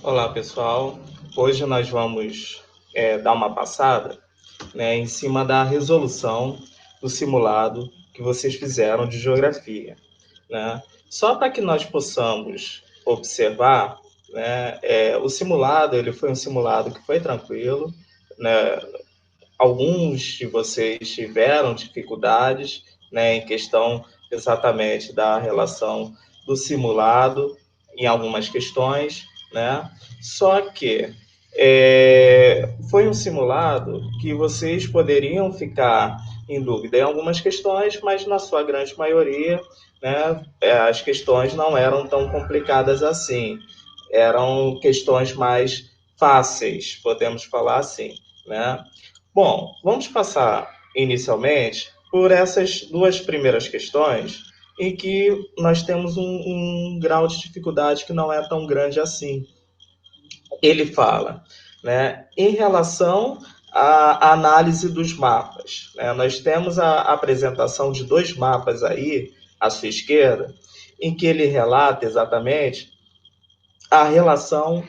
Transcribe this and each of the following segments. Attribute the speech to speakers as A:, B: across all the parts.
A: Olá, pessoal. Hoje nós vamos dar uma passada, né, em cima da resolução do simulado que vocês fizeram de geografia, né? Só para que nós possamos observar, né, o simulado ele foi um simulado que foi tranquilo, né? Alguns de vocês tiveram dificuldades, né, em questão exatamente da relação do simulado em algumas questões, né? Só que foi um simulado que vocês poderiam ficar em dúvida em algumas questões, mas na sua grande maioria, né, as questões não eram tão complicadas assim. Eram questões mais fáceis, podemos falar assim, né? Bom, vamos passar inicialmente por essas duas primeiras questões, em que nós temos um grau de dificuldade que não é tão grande assim. Ele fala, né, em relação à análise dos mapas, né, nós temos a apresentação de dois mapas aí, à sua esquerda, em que ele relata exatamente a relação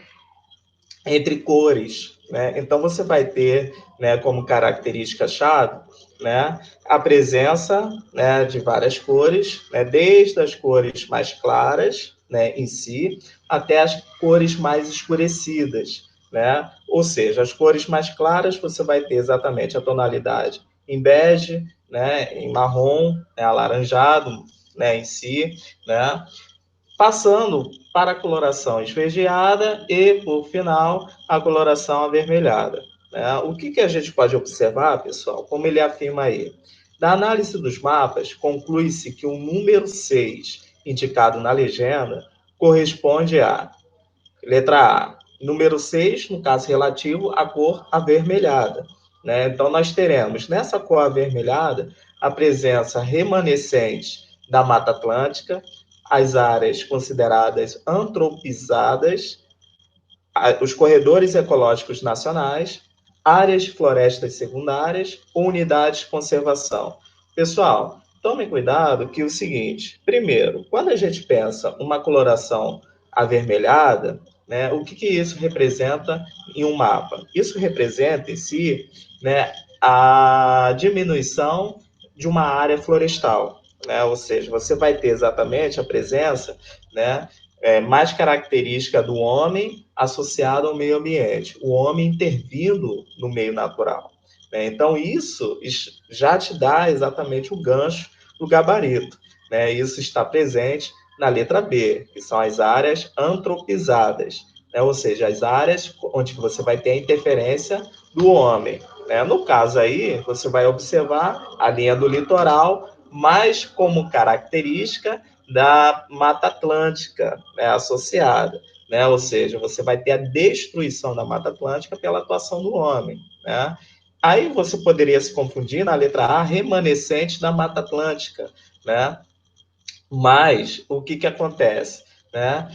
A: entre cores, né? Então você vai ter, né, como característica chave, né, a presença, né, de várias cores, né, desde as cores mais claras, né, em si, até as cores mais escurecidas, né? Ou seja, as cores mais claras você vai ter exatamente a tonalidade em bege, né, em marrom, né, alaranjado, né, em si, né? Passando para a coloração esverdeada e, por final, a coloração avermelhada. Né? O que a gente pode observar, pessoal, como ele afirma aí? Da análise dos mapas, conclui-se que o número 6, indicado na legenda, corresponde a, letra A, número 6, no caso relativo à cor avermelhada. Né? Então, nós teremos nessa cor avermelhada a presença remanescente da Mata Atlântica, as áreas consideradas antropizadas, os corredores ecológicos nacionais, áreas de florestas secundárias ou unidades de conservação. Pessoal, tomem cuidado que é o seguinte, primeiro, quando a gente pensa uma coloração avermelhada, né, o que isso representa em um mapa? Isso representa em si, né, a diminuição de uma área florestal, né? Ou seja, você vai ter exatamente a presença, né, mais característica do homem associado ao meio ambiente, o homem intervindo no meio natural. Né? Então, isso já te dá exatamente o gancho do gabarito. Né? Isso está presente na letra B, que são as áreas antropizadas, né? Ou seja, as áreas onde você vai ter a interferência do homem. Né? No caso aí, você vai observar a linha do litoral, mas como característica da Mata Atlântica, né, associada, né? Ou seja, você vai ter a destruição da Mata Atlântica pela atuação do homem, né? Aí você poderia se confundir na letra A, remanescente da Mata Atlântica, né? Mas o que acontece, né?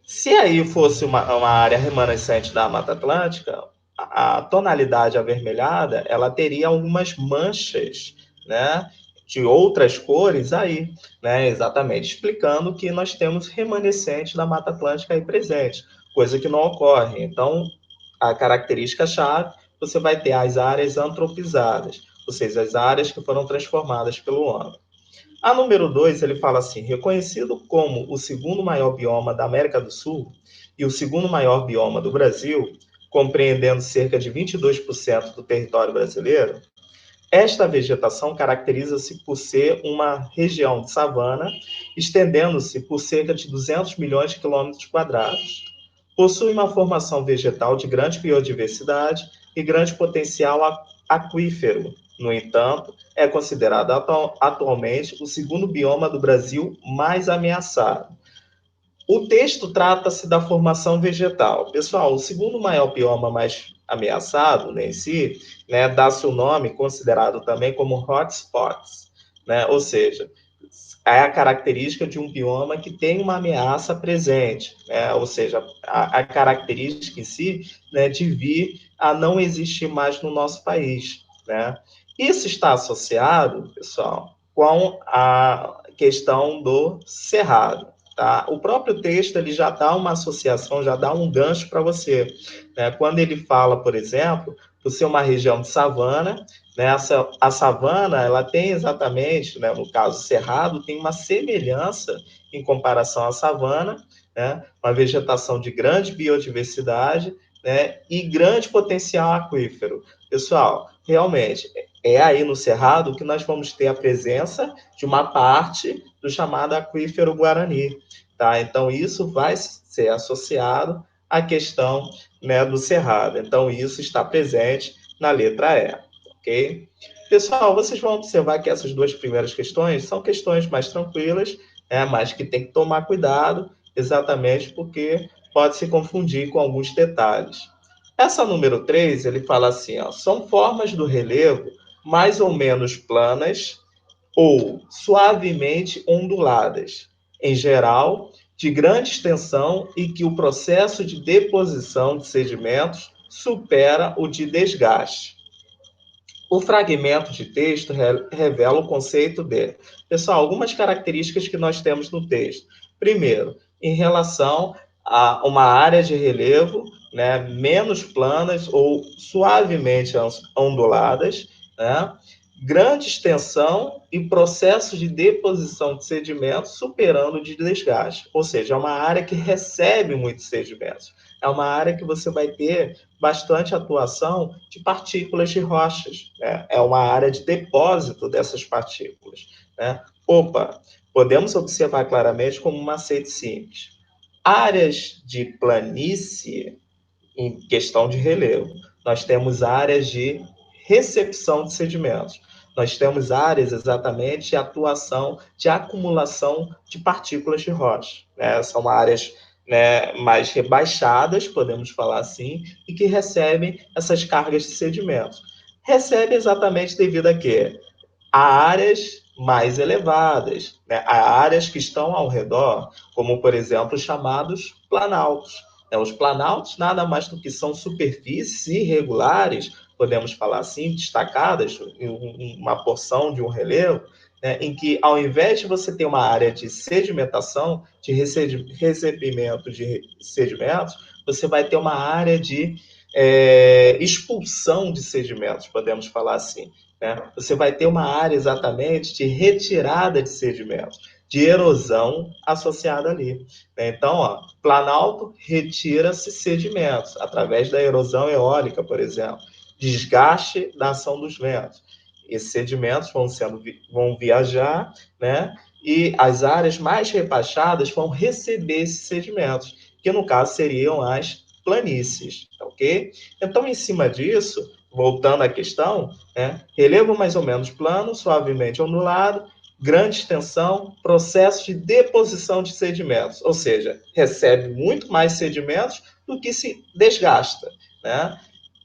A: Se aí fosse uma área remanescente da Mata Atlântica, a tonalidade avermelhada ela teria algumas manchas, né, de outras cores aí, né, exatamente explicando que nós temos remanescente da Mata Atlântica aí presente, coisa que não ocorre. Então, a característica chave você vai ter as áreas antropizadas, ou seja, as áreas que foram transformadas pelo homem. A número 2 ele fala assim: reconhecido como o segundo maior bioma da América do Sul e o segundo maior bioma do Brasil, compreendendo cerca de 22% do território brasileiro, esta vegetação caracteriza-se por ser uma região de savana, estendendo-se por cerca de 200 milhões de quilômetros quadrados. Possui uma formação vegetal de grande biodiversidade e grande potencial aquífero. No entanto, é considerado atualmente o segundo bioma do Brasil mais ameaçado. O texto trata-se da formação vegetal. Pessoal, o segundo maior bioma mais ameaçado, né, em si, né, dá-se o nome considerado também como hotspots, né? Ou seja, é a característica de um bioma que tem uma ameaça presente, né? Ou seja, a característica em si, né, de vir a não existir mais no nosso país, né? Isso está associado, pessoal, com a questão do cerrado. tá? O próprio texto ele já dá uma associação, já dá um gancho para você, né? Quando ele fala, por exemplo, por ser uma região de savana, né? A savana ela tem exatamente, né? No caso o cerrado tem uma semelhança em comparação à savana, né? Uma vegetação de grande biodiversidade, né? E grande potencial aquífero. Pessoal, realmente é aí no cerrado que nós vamos ter a presença de uma parte do chamado aquífero Guarani, tá? Então isso vai ser associado à questão, né, do cerrado. Então isso está presente na letra E, ok? Pessoal, vocês vão observar que essas duas primeiras questões são questões mais tranquilas, né, mas que tem que tomar cuidado, exatamente porque pode se confundir com alguns detalhes. Essa número 3, ele fala assim, ó, são formas do relevo mais ou menos planas ou suavemente onduladas, em geral, de grande extensão e que o processo de deposição de sedimentos supera o de desgaste. O fragmento de texto revela o conceito de... Pessoal, algumas características que nós temos no texto. Primeiro, em relação a uma área de relevo, né, menos planas ou suavemente onduladas, né, grande extensão e processo de deposição de sedimentos superando o de desgaste. Ou seja, é uma área que recebe muitos sedimentos. É uma área que você vai ter bastante atuação de partículas de rochas. Né? É uma área de depósito dessas partículas. Né? Opa, podemos observar claramente como um macete simples. Áreas de planície em questão de relevo. Nós temos áreas de recepção de sedimentos. Nós temos áreas exatamente de atuação de acumulação de partículas de rocha. Né? São áreas, né, mais rebaixadas, podemos falar assim, e que recebem essas cargas de sedimentos. Recebe exatamente devido a quê? A áreas mais elevadas, né? A áreas que estão ao redor, como, por exemplo, os chamados planaltos. Os planaltos nada mais do que são superfícies irregulares, podemos falar assim, destacadas em uma porção de um relevo, né, em que, ao invés de você ter uma área de sedimentação, de recebimento de sedimentos, você vai ter uma área de expulsão de sedimentos, podemos falar assim. Né? Você vai ter uma área exatamente de retirada de sedimentos, de erosão associada ali. Né? Então, ó, planalto retira-se sedimentos através da erosão eólica, por exemplo, desgaste da ação dos ventos. Esses sedimentos vão viajar, né? E as áreas mais rebaixadas vão receber esses sedimentos, que no caso seriam as planícies, ok? Então, em cima disso, voltando à questão, né? Relevo mais ou menos plano, suavemente ondulado, grande extensão, processo de deposição de sedimentos, ou seja, recebe muito mais sedimentos do que se desgasta. Né?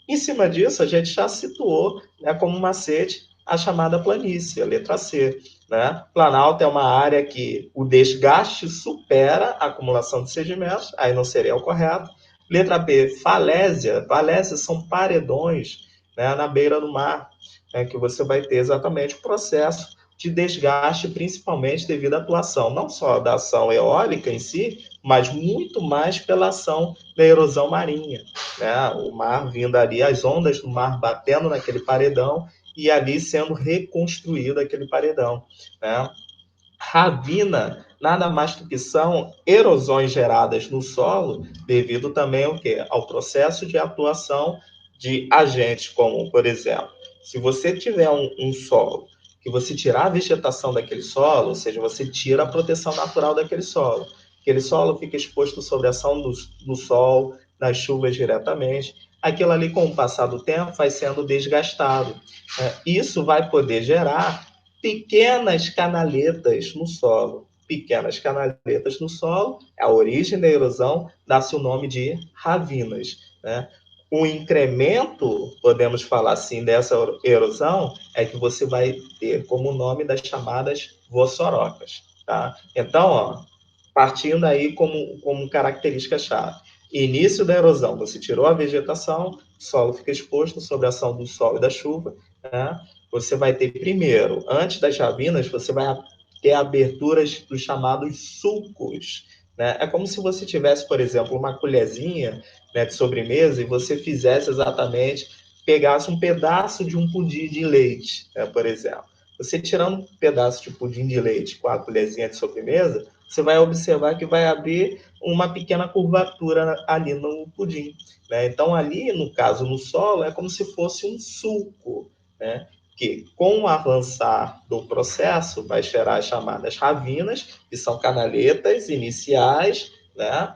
A: Em cima disso, a gente já situou, né, como macete a chamada planície, a letra C. Né? Planalto é uma área que o desgaste supera a acumulação de sedimentos, aí não seria o correto. Letra B, falésia. Falésias são paredões, né, na beira do mar, né, que você vai ter exatamente o processo de desgaste, principalmente devido à atuação, não só da ação eólica em si, mas muito mais pela ação da erosão marinha. Né? O mar vindo ali, as ondas do mar batendo naquele paredão e ali sendo reconstruído aquele paredão. Né? Ravina nada mais do que são erosões geradas no solo devido também ao quê? Ao processo de atuação de agentes como, por exemplo, se você tiver um solo que você tirar a vegetação daquele solo, ou seja, você tira a proteção natural daquele solo. Aquele solo fica exposto sob a ação do sol, das chuvas diretamente. Aquilo ali, com o passar do tempo, vai sendo desgastado. Isso vai poder gerar pequenas canaletas no solo. Pequenas canaletas no solo, a origem da erosão dá-se o nome de ravinas. Né? O incremento, podemos falar assim, dessa erosão é que você vai ter como nome das chamadas vossorocas. Tá? Então, ó, partindo aí como característica-chave. Início da erosão, você tirou a vegetação, o solo fica exposto sob a ação do sol e da chuva, né? Você vai ter primeiro, antes das ravinas, você vai ter aberturas dos chamados sulcos, né? É como se você tivesse, por exemplo, uma colherzinha, né, de sobremesa e você fizesse exatamente, pegasse um pedaço de um pudim de leite, né, por exemplo. Você tirando um pedaço de pudim de leite com a colherzinha de sobremesa, você vai observar que vai abrir uma pequena curvatura ali no pudim, né? Então, ali, no caso, no solo, é como se fosse um sulco, né? Que, com o avançar do processo, vai gerar as chamadas ravinas, que são canaletas iniciais, né?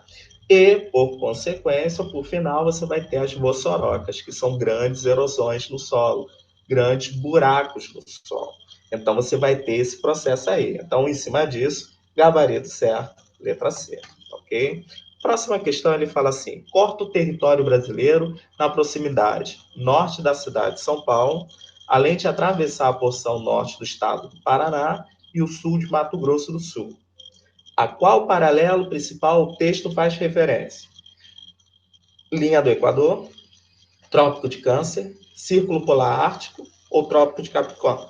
A: E, por consequência, por final, você vai ter as vossorocas, que são grandes erosões no solo, grandes buracos no solo. Então, você vai ter esse processo aí. Então, em cima disso, gabarito certo, letra C, ok? Próxima questão, ele fala assim: corta o território brasileiro na proximidade norte da cidade de São Paulo, além de atravessar a porção norte do estado do Paraná e o sul de Mato Grosso do Sul. A qual paralelo principal o texto faz referência? Linha do Equador, Trópico de Câncer, Círculo Polar Ártico ou Trópico de Capricórnio?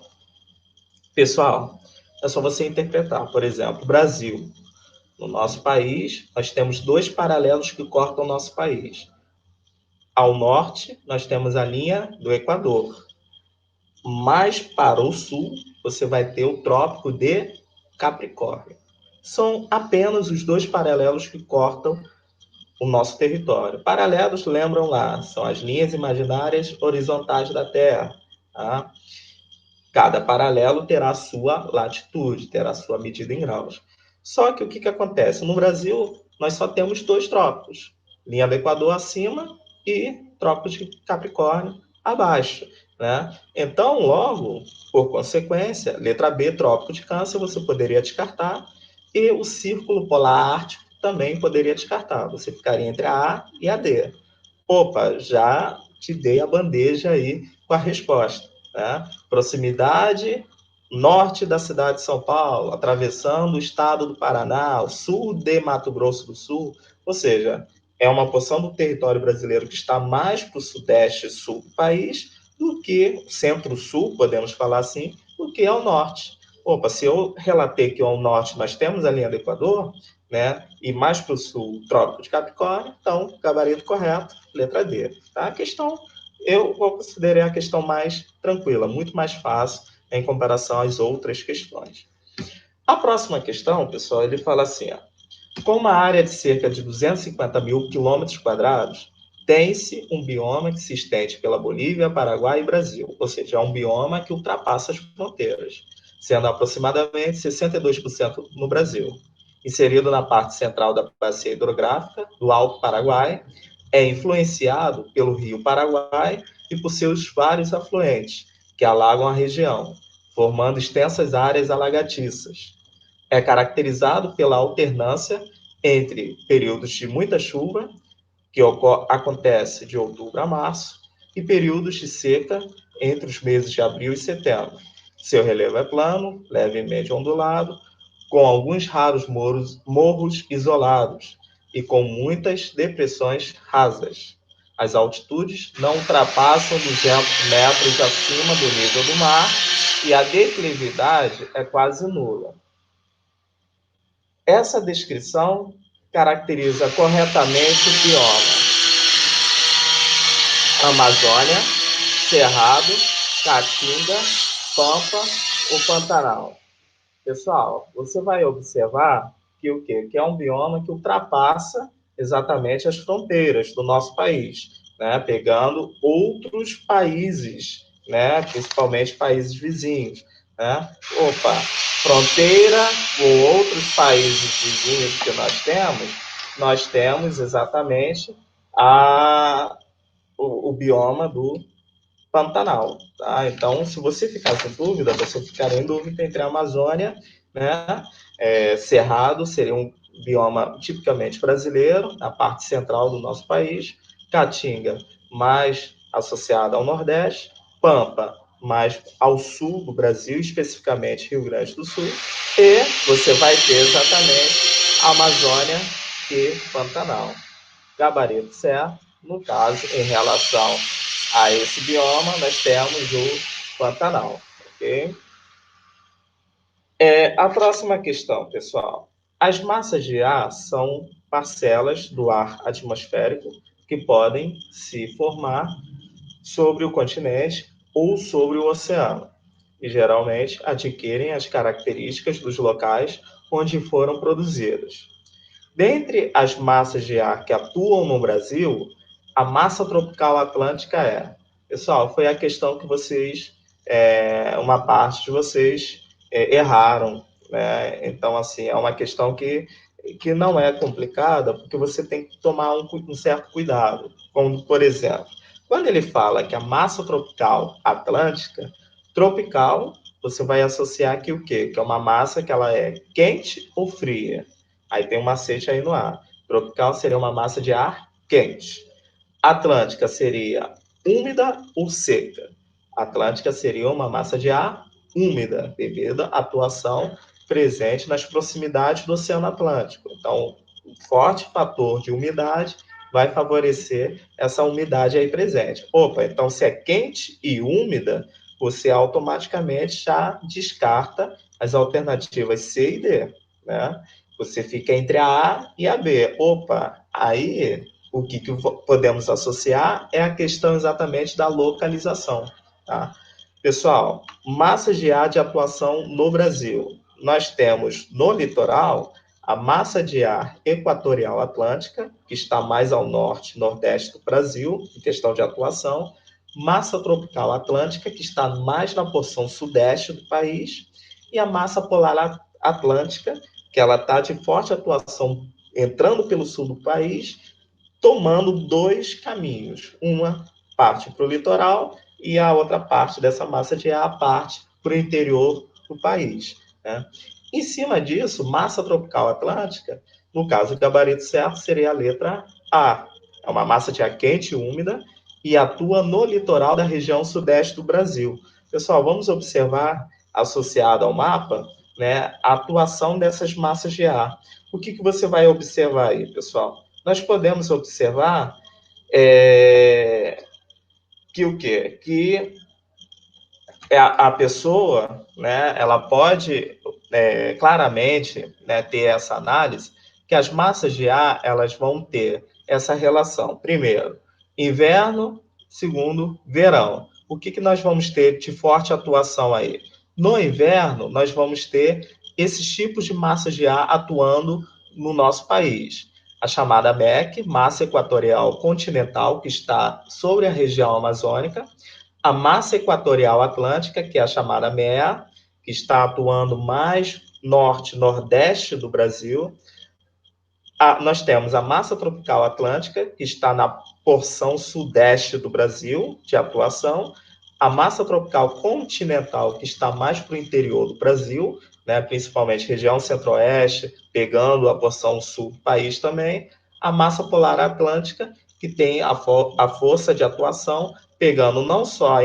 A: Pessoal, é só você interpretar. Por exemplo, Brasil. No nosso país, nós temos dois paralelos que cortam o nosso país. Ao norte, nós temos a linha do Equador. Mais para o sul, você vai ter o Trópico de Capricórnio. São apenas os dois paralelos que cortam o nosso território. Paralelos, lembram lá, são as linhas imaginárias horizontais da Terra. Tá? Cada paralelo terá a sua latitude, terá a sua medida em graus. Só que o que acontece? No Brasil, nós só temos dois trópicos. Linha do Equador acima e Trópico de Capricórnio abaixo. Né? Então, logo, por consequência, letra B, Trópico de Câncer, você poderia descartar. E o Círculo Polar Ártico também poderia descartar. Você ficaria entre a A e a D. Opa, já te dei a bandeja aí com a resposta. Né? Proximidade norte da cidade de São Paulo, atravessando o estado do Paraná, o sul de Mato Grosso do Sul, ou seja, é uma porção do território brasileiro que está mais para o sudeste e sul do país do que centro-sul, podemos falar assim, do que ao norte. Opa, se eu relatei que ao norte nós temos a linha do Equador, né, e mais para o sul, Trópico de Capricórnio, então, gabarito correto, letra D. Tá? A questão, eu vou considerar a questão mais tranquila, muito mais fácil em comparação às outras questões. A próxima questão, pessoal, ele fala assim, ó, com uma área de cerca de 250 mil quilômetros quadrados, tem-se um bioma que se estende pela Bolívia, Paraguai e Brasil, ou seja, é um bioma que ultrapassa as fronteiras, sendo aproximadamente 62% no Brasil. Inserido na parte central da bacia hidrográfica do Alto Paraguai, é influenciado pelo Rio Paraguai e por seus vários afluentes, que alagam a região, formando extensas áreas alagatiças. É caracterizado pela alternância entre períodos de muita chuva, que acontece de outubro a março, e períodos de seca entre os meses de abril e setembro. Seu relevo é plano, levemente ondulado, com alguns raros morros isolados e com muitas depressões rasas. As altitudes não ultrapassam 200 metros acima do nível do mar e a declividade é quase nula. Essa descrição caracteriza corretamente o bioma Amazônia, Cerrado, Caatinga, Pampa ou Pantanal. Pessoal, você vai observar que o quê? Que é um bioma que ultrapassa exatamente as fronteiras do nosso país, né? Pegando outros países, né? Principalmente países vizinhos, né? Opa, fronteira com outros países vizinhos que nós temos exatamente o bioma do Pantanal, tá? Então, se você ficar com dúvida, você ficaria em dúvida entre a Amazônia, né? Cerrado seria um bioma tipicamente brasileiro, na parte central do nosso país, Caatinga, mais associada ao Nordeste, Pampa, mais ao sul do Brasil, especificamente Rio Grande do Sul, e você vai ter exatamente a Amazônia e Pantanal. Gabarito certo, no caso, em relação a esse bioma, nós temos o Pantanal, ok? A próxima questão, pessoal. As massas de ar são parcelas do ar atmosférico que podem se formar sobre o continente ou sobre o oceano, e geralmente adquirem as características dos locais onde foram produzidas. Dentre as massas de ar que atuam no Brasil, a massa tropical atlântica é. Pessoal, foi a questão que vocês, uma parte de vocês erraram, né? Então, assim, é uma questão que não é complicada, porque você tem que tomar um certo cuidado. Como, por exemplo, quando ele fala que a massa tropical atlântica, tropical, você vai associar aqui o quê? Que é uma massa que ela é quente ou fria. Aí tem um macete aí no ar. Tropical seria uma massa de ar quente. Atlântica seria úmida ou seca. Atlântica seria uma massa de ar úmida, devido à atuação presente nas proximidades do Oceano Atlântico. Então, o forte fator de umidade vai favorecer essa umidade aí presente. Opa, então se é quente e úmida, você automaticamente já descarta as alternativas C e D, né? Você fica entre a A e a B. Opa, aí o que podemos associar é a questão exatamente da localização. Tá? Pessoal, massas de ar de atuação no Brasil. Nós temos no litoral a massa de ar equatorial atlântica, que está mais ao norte e nordeste do Brasil, em questão de atuação, massa tropical atlântica, que está mais na porção sudeste do país, e a massa polar atlântica, que ela está de forte atuação entrando pelo sul do país, tomando dois caminhos. Uma parte para o litoral e a outra parte dessa massa de ar parte para o interior do país. Né? Em cima disso, massa tropical atlântica, no caso do gabarito certo, seria a letra A. É uma massa de ar quente e úmida e atua no litoral da região sudeste do Brasil. Pessoal, vamos observar, associado ao mapa, né, a atuação dessas massas de ar. O que você vai observar aí, pessoal? Nós podemos observar que o quê? Que a pessoa, né, ela pode claramente, né, ter essa análise que as massas de ar elas vão ter essa relação. Primeiro, inverno. Segundo, verão. O que nós vamos ter de forte atuação aí? No inverno, nós vamos ter esses tipos de massas de ar atuando no nosso país. A chamada MEC, massa equatorial continental, que está sobre a região amazônica, a massa equatorial atlântica, que é a chamada MEA, que está atuando mais norte-nordeste do Brasil. Nós temos a massa tropical atlântica, que está na porção sudeste do Brasil, de atuação. A massa tropical continental, que está mais para o interior do Brasil, né, principalmente região centro-oeste, pegando a porção sul do país também. A massa polar atlântica, que tem a força de atuação, pegando não só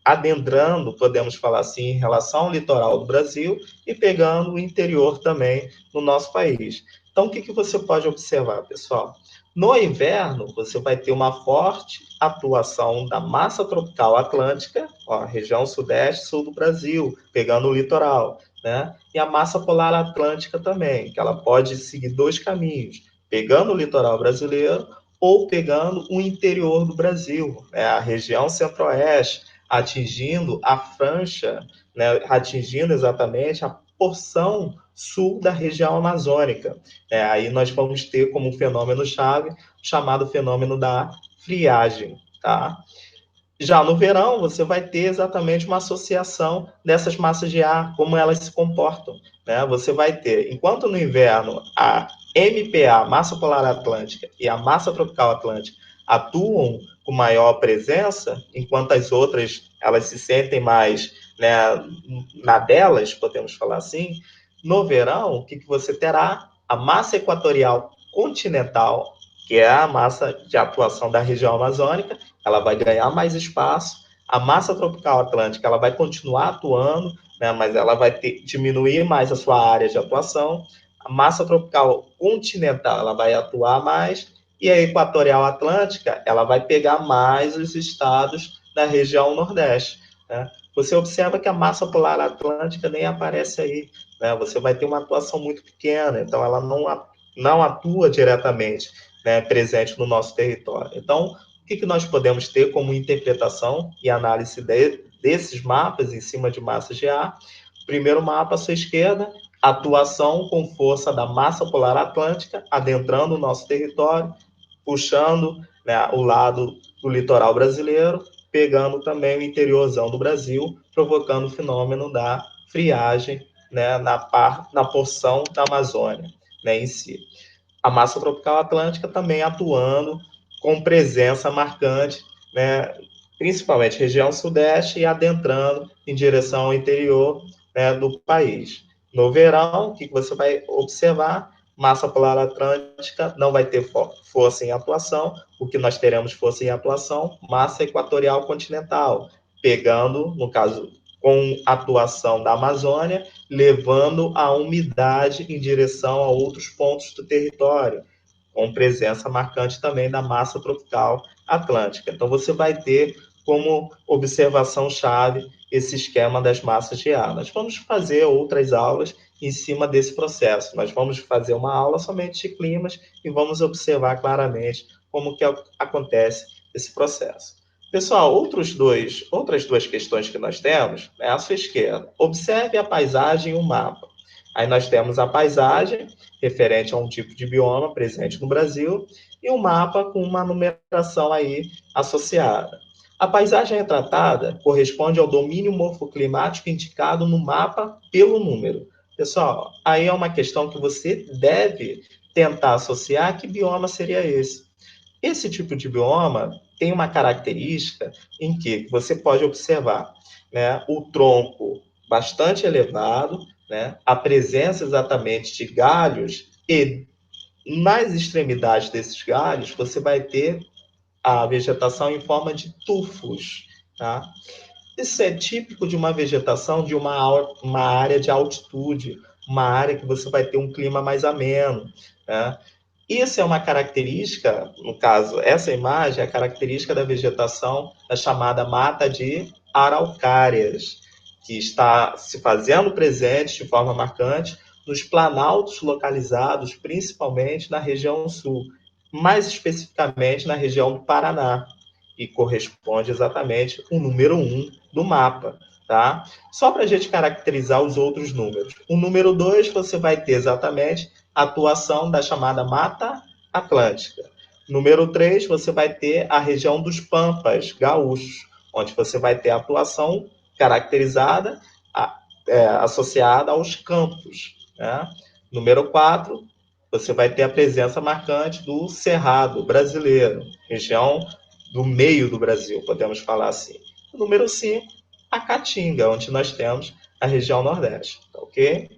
A: adentrando, podemos falar assim, em relação ao litoral do Brasil, e pegando o interior também no nosso país. Então, o que você pode observar, pessoal? No inverno, você vai ter uma forte atuação da massa tropical atlântica, ó, região sudeste, sul do Brasil, pegando o litoral, né? E a massa polar atlântica também, que ela pode seguir dois caminhos, pegando o litoral brasileiro ou pegando o interior do Brasil, né? A região centro-oeste, atingindo a franja, né? Atingindo exatamente a porção sul da região amazônica. Aí nós vamos ter como fenômeno-chave chamado fenômeno da friagem. Tá? Já no verão, você vai ter exatamente uma associação dessas massas de ar, como elas se comportam. Né? Você vai ter, enquanto no inverno a MPA, massa polar atlântica, e a massa tropical atlântica atuam com maior presença, enquanto as outras elas se sentem mais, né, na delas, podemos falar assim. No verão, o que você terá? A massa equatorial continental, que é a massa de atuação da região amazônica, ela vai ganhar mais espaço. A massa tropical atlântica ela vai continuar atuando, né, mas ela vai diminuir mais a sua área de atuação. A massa tropical continental ela vai atuar mais e a equatorial atlântica ela vai pegar mais os estados da região nordeste. Né? Você observa que a massa polar atlântica nem aparece aí, né? Você vai ter uma atuação muito pequena, então ela não atua diretamente, né, presente no nosso território. Então, o que nós podemos ter como interpretação e análise desses mapas em cima de massas de ar? Primeiro mapa à sua esquerda, atuação com força da massa polar atlântica adentrando o nosso território, puxando, né, o lado do litoral brasileiro, pegando também o interiorzão do Brasil, provocando o fenômeno da friagem, né, na porção da Amazônia, né, em si. A massa tropical atlântica também atuando com presença marcante, né, principalmente região sudeste e adentrando em direção ao interior, né, do país. No verão, o que você vai observar? Massa polar atlântica não vai ter força em atuação, o que nós teremos força em atuação, massa equatorial continental, pegando, no caso, com atuação da Amazônia, levando a umidade em direção a outros pontos do território, com presença marcante também da massa tropical atlântica. Então, você vai ter como observação-chave esse esquema das massas de ar. Nós vamos fazer outras aulas em cima desse processo. Nós vamos fazer uma aula somente de climas e vamos observar claramente como que acontece esse processo. Pessoal, outras duas questões que nós temos, né, à sua esquerda. Observe a paisagem e o mapa. Aí nós temos a paisagem, referente a um tipo de bioma presente no Brasil, e um mapa com uma numeração aí associada. A paisagem retratada corresponde ao domínio morfoclimático indicado no mapa pelo número. Pessoal, aí é uma questão que você deve tentar associar que bioma seria esse. Esse tipo de bioma tem uma característica em que você pode observar, né, o tronco bastante elevado, né, a presença exatamente de galhos, e nas extremidades desses galhos você vai ter a vegetação em forma de tufos. Tá? Isso é típico de uma vegetação de uma área de altitude, uma área que você vai ter um clima mais ameno. Né? Isso é uma característica, no caso, essa imagem é a característica da vegetação da chamada mata de araucárias, que está se fazendo presente de forma marcante nos planaltos localizados principalmente na região sul, mais especificamente na região do Paraná, e corresponde exatamente ao número 1 do mapa. Tá? Só para a gente caracterizar os outros números. O número 2 você vai ter exatamente a atuação da chamada Mata Atlântica. Número 3, você vai ter a região dos Pampas gaúchos, onde você vai ter a atuação caracterizada, associada aos campos. Né? Número 4, você vai ter a presença marcante do Cerrado brasileiro, região do meio do Brasil, podemos falar assim. Número 5, a Caatinga, onde nós temos a região Nordeste. Ok?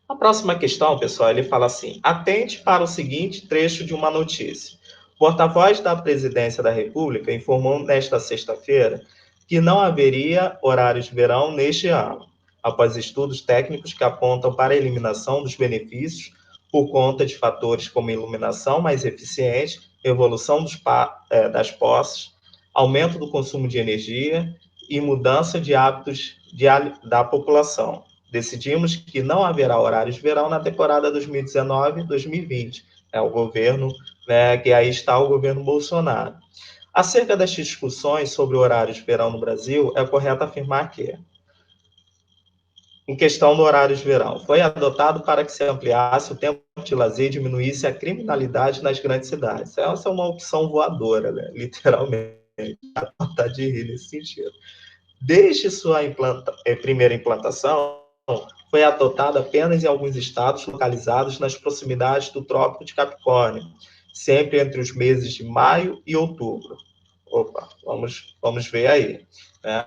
A: A próxima questão, pessoal, ele fala assim: atente para o seguinte trecho de uma notícia. O porta-voz da Presidência da República informou nesta sexta-feira que não haveria horários de verão neste ano, após estudos técnicos que apontam para a eliminação dos benefícios por conta de fatores como iluminação mais eficiente, evolução das posses, aumento do consumo de energia e mudança de hábitos da população. Decidimos que não haverá horários de verão na temporada 2019-2020. É o governo, né, que aí está o governo Bolsonaro. Acerca das discussões sobre horários de verão no Brasil, é correto afirmar que, em questão do horário de verão, foi adotado para que se ampliasse o tempo de lazer e diminuísse a criminalidade nas grandes cidades. Essa é uma opção voadora, né? Literalmente. Dá vontade de rir nesse sentido. Desde sua primeira implantação, foi adotada apenas em alguns estados localizados nas proximidades do Trópico de Capricórnio, sempre entre os meses de maio e outubro. Opa, vamos ver aí. Né?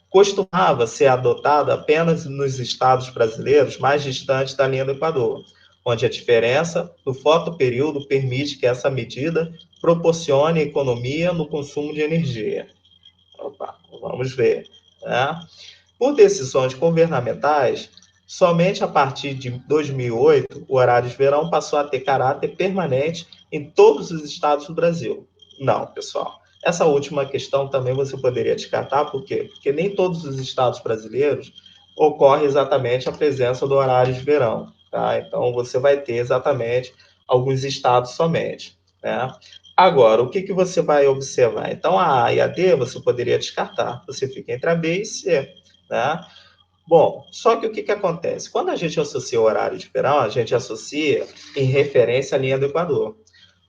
A: Costumava ser adotada apenas nos estados brasileiros mais distantes da linha do Equador, onde a diferença do fotoperíodo permite que essa medida proporcione economia no consumo de energia. Opa, vamos ver. Né? Por decisões governamentais, somente a partir de 2008, o horário de verão passou a ter caráter permanente em todos os estados do Brasil. Não, pessoal. Essa última questão também você poderia descartar, por quê? Porque nem todos os estados brasileiros ocorre exatamente a presença do horário de verão. Tá? Então, você vai ter exatamente alguns estados somente. Né? Agora, o que você vai observar? Então, a A e a D você poderia descartar. Você fica entre a B e C. Né? Bom, só que o que acontece? Quando a gente associa o horário de verão, a gente associa em referência à linha do Equador.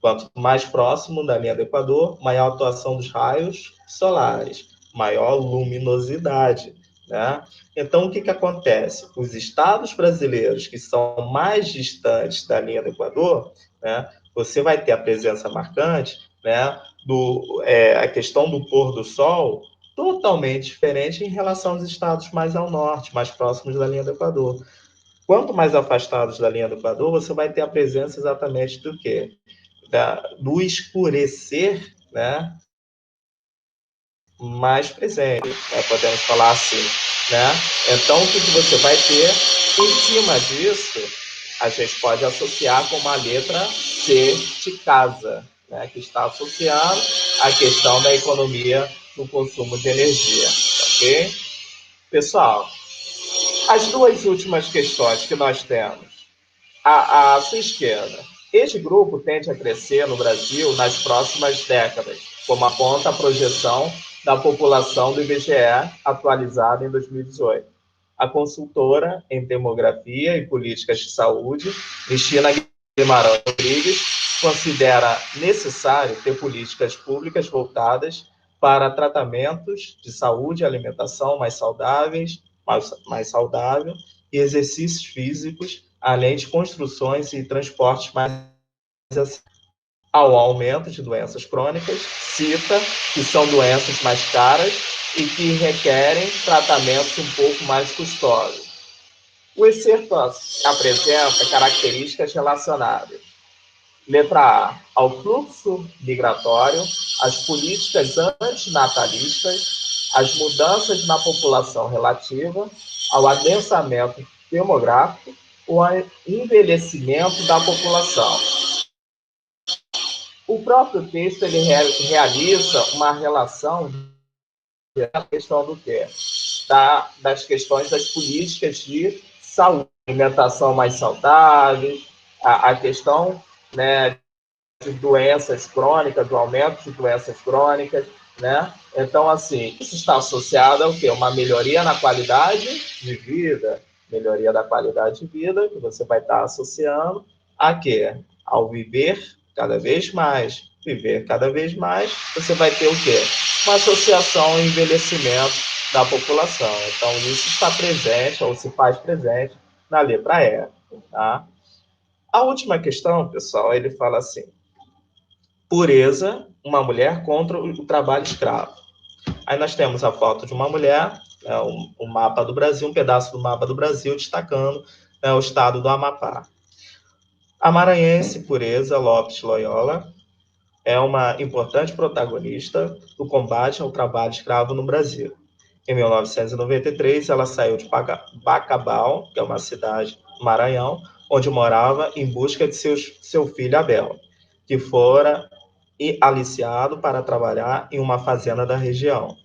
A: Quanto mais próximo da linha do Equador, maior a atuação dos raios solares, maior luminosidade. Né? Então, o que acontece? Os estados brasileiros que são mais distantes da linha do Equador, né, você vai ter a presença marcante, né, a questão do pôr do sol totalmente diferente em relação aos estados mais ao norte, mais próximos da linha do Equador. Quanto mais afastados da linha do Equador, você vai ter a presença exatamente do quê? Do escurecer, né, mais presente, né, podemos falar assim, né? Então, o que você vai ter em cima disso? A gente pode associar com uma letra C de casa, né, que está associado à questão da economia do consumo de energia, ok? Pessoal, as duas últimas questões que nós temos. À sua esquerda. Este grupo tende a crescer no Brasil nas próximas décadas, como aponta a projeção da população do IBGE atualizada em 2018. A consultora em demografia e políticas de saúde, Cristina Guimarães Rodrigues, considera necessário ter políticas públicas voltadas para tratamentos de saúde e alimentação mais saudável e exercícios físicos, além de construções e transportes mais ao aumento de doenças crônicas, cita que são doenças mais caras e que requerem tratamentos um pouco mais custosos. O excerto apresenta características relacionadas. Letra A, ao fluxo migratório, às políticas antinatalistas, às mudanças na população relativa, ao adensamento demográfico ou ao envelhecimento da população. O próprio texto ele realiza uma relação da questão do quê? Das questões das políticas de saúde, alimentação mais saudável, a questão, né, de doenças crônicas, do aumento de doenças crônicas, né? Então, assim, isso está associado ao quê? Uma melhoria na qualidade de vida, melhoria da qualidade de vida, que você vai estar associando a quê? Ao viver cada vez mais, você vai ter o quê? Uma associação ao envelhecimento da população. Então, isso está presente, ou se faz presente, na letra E, tá? A última questão, pessoal, ele fala assim: pureza, uma mulher contra o trabalho escravo. Aí nós temos a foto de uma mulher, né, um mapa do Brasil, um pedaço do mapa do Brasil, destacando, né, o estado do Amapá. A maranhense Pureza Lopes Loyola é uma importante protagonista do combate ao trabalho escravo no Brasil. Em 1993, ela saiu de Bacabal, que é uma cidade do Maranhão, onde morava, em busca de seu filho Abel, que fora aliciado para trabalhar em uma fazenda da região.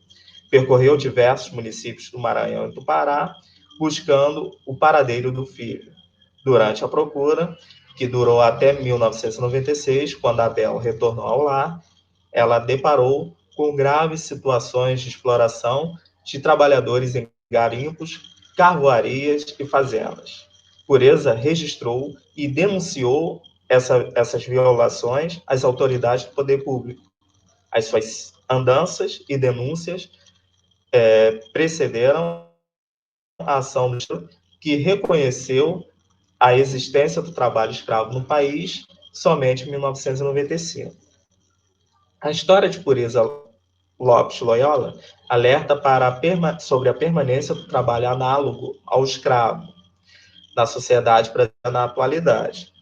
A: Percorreu diversos municípios do Maranhão e do Pará, buscando o paradeiro do filho. Durante a procura, que durou até 1996, quando Abel retornou ao lar, ela deparou com graves situações de exploração de trabalhadores em garimpos, carvoarias e fazendas. Pureza registrou e denunciou essas violações às autoridades do poder público. As suas andanças e denúncias precederam a ação do que reconheceu a existência do trabalho escravo no país somente em 1995. A história de Pureza Lopes Loyola alerta sobre a permanência do trabalho análogo ao escravo na sociedade brasileira na atualidade.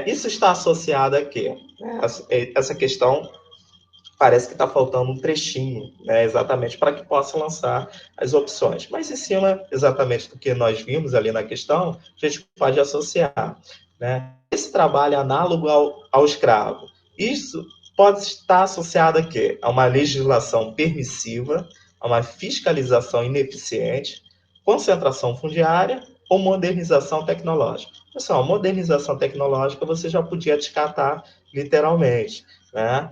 A: Isso está associado a quê? Essa questão parece que está faltando um trechinho, né, exatamente para que possa lançar as opções. Mas em cima exatamente do que nós vimos ali na questão, a gente pode associar, né, esse trabalho análogo ao escravo. Isso pode estar associado a quê? A uma legislação permissiva, a uma fiscalização ineficiente, concentração fundiária ou modernização tecnológica. Pessoal, modernização tecnológica você já podia descartar literalmente, né?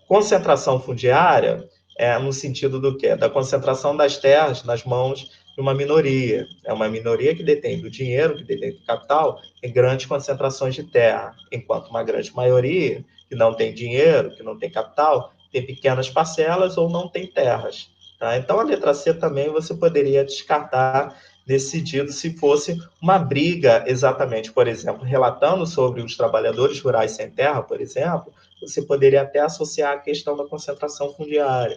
A: Concentração fundiária é no sentido do quê? Da concentração das terras nas mãos de uma minoria. É uma minoria que detém do dinheiro, que detém do capital, em grandes concentrações de terra, enquanto uma grande maioria que não tem dinheiro, que não tem capital, tem pequenas parcelas ou não tem terras. Tá? Então, a letra C também você poderia descartar nesse sentido se fosse uma briga exatamente, por exemplo, relatando sobre os trabalhadores rurais sem terra, por exemplo, você poderia até associar a questão da concentração fundiária.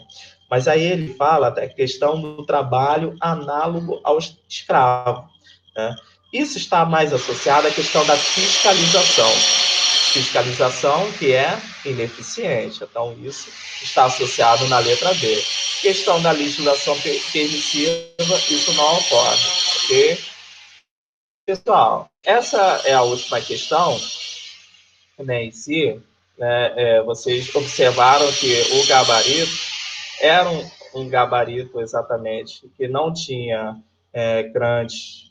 A: Mas aí ele fala da questão do trabalho análogo ao escravo, né? Isso está mais associado à questão da fiscalização. Fiscalização que é ineficiente. Então, isso está associado na letra B. Questão da legislação permissiva, isso não ocorre, ok? Pessoal, essa é a última questão, né, em si. Vocês observaram que o gabarito era um gabarito exatamente que não tinha grandes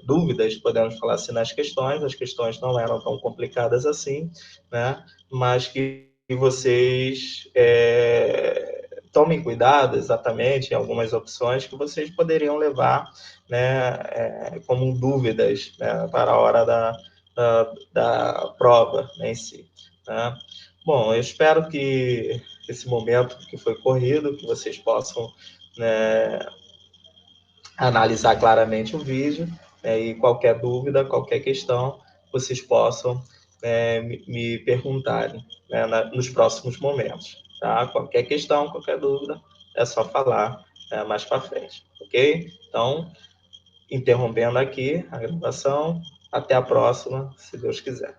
A: dúvidas, podemos falar assim, nas questões. As questões não eram tão complicadas assim, né? Mas que vocês tomem cuidado exatamente em algumas opções que vocês poderiam levar, né, como dúvidas, né, para a hora da prova, né, em si. Né? Bom, eu espero que esse momento que foi corrido, que vocês possam, né, analisar claramente o vídeo, né, e qualquer dúvida, qualquer questão, vocês possam me perguntarem, né, nos próximos momentos. Tá? Qualquer questão, qualquer dúvida, é só falar mais para frente, ok? Então, interrompendo aqui a gravação, até a próxima, se Deus quiser.